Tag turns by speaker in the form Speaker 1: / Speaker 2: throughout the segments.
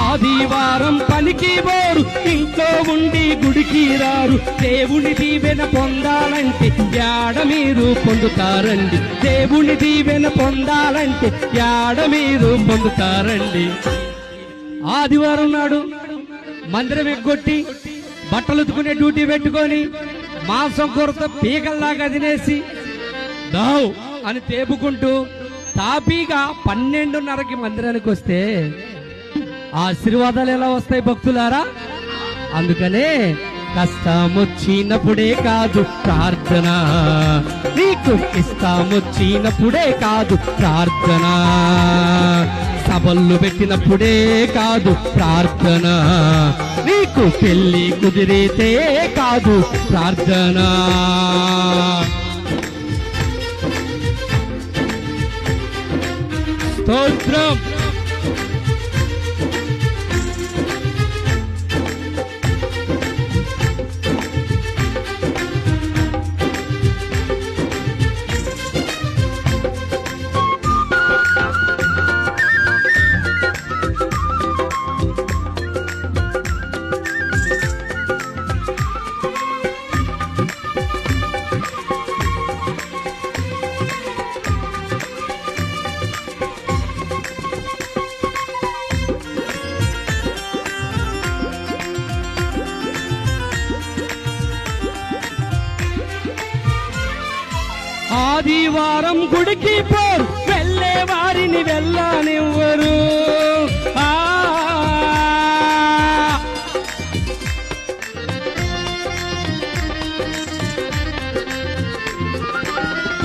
Speaker 1: ఆదివారం పనికి పోరు, ఇంట్లో ఉండి గుడికి రారు. దేవుని దీవెన పొందాలంటే యాడ మీరు పొందుతారండి. దేవుని దీవెన పొందాలంటే యాడ మీరు పొందుతారండి. ఆదివారం నాడు మందిరం ఎగ్గొట్టి బట్టలు ఉతుకునే డ్యూటీ పెట్టుకొని మాంసం కూరతో పీకల్లాగా తినేసి దావు అని తేపుకుంటూ తాపీగా 12:30కి మందిరానికి వస్తే ఆశీర్వాదాలు ఎలా వస్తాయి భక్తులారా? అందుకనే కష్టమొచ్చినప్పుడే కాదు ప్రార్థన, నీకు ఇష్టమొచ్చినప్పుడే కాదు ప్రార్థన, సభలు పెట్టినప్పుడే కాదు ప్రార్థన, నీకు పెళ్లి కుదిరితే కాదు ప్రార్థన. స్తోత్రం. ఆదివారం గుడికి పోరు, వెళ్ళే వారిని వెళ్ళనివ్వరు.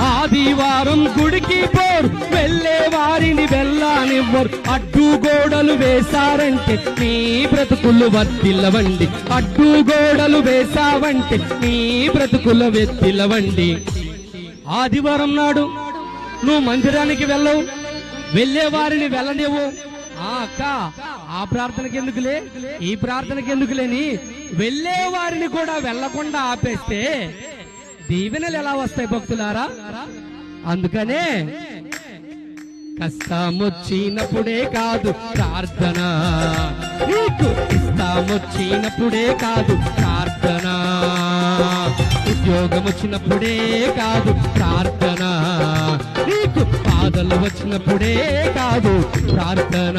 Speaker 1: ఆదివారం గుడికి పోరు, వెళ్ళే వారిని వెళ్ళనివ్వరు. అడ్డుగోడలు వేశారంటే నీ బ్రతుకులు వర్తిల్లవండి. అడ్డుగోడలు వేశావంటే నీ బ్రతుకుల వెత్తిల్లవండి. ఆదివారం నాడు నువ్వు మందిరానికి వెళ్ళవు, వెళ్ళే వారిని వెళ్ళనివ్వు. అక్క ఆ ప్రార్థనకి ఎందుకులే, ఈ ప్రార్థనకి ఎందుకులేని వెళ్ళే వారిని కూడా వెళ్లకుండా ఆపేస్తే దీవెనలు ఎలా వస్తాయి భక్తులారా? అందుకనే కష్టమొచ్చినప్పుడే కాదు ప్రార్థన, నీకు ఇష్టమొచ్చినప్పుడే కాదు ప్రార్థన, ఉద్యోగం వచ్చినప్పుడే కాదు ప్రార్థన, నీకు బాధలు వచ్చినప్పుడే కాదు ప్రార్థన.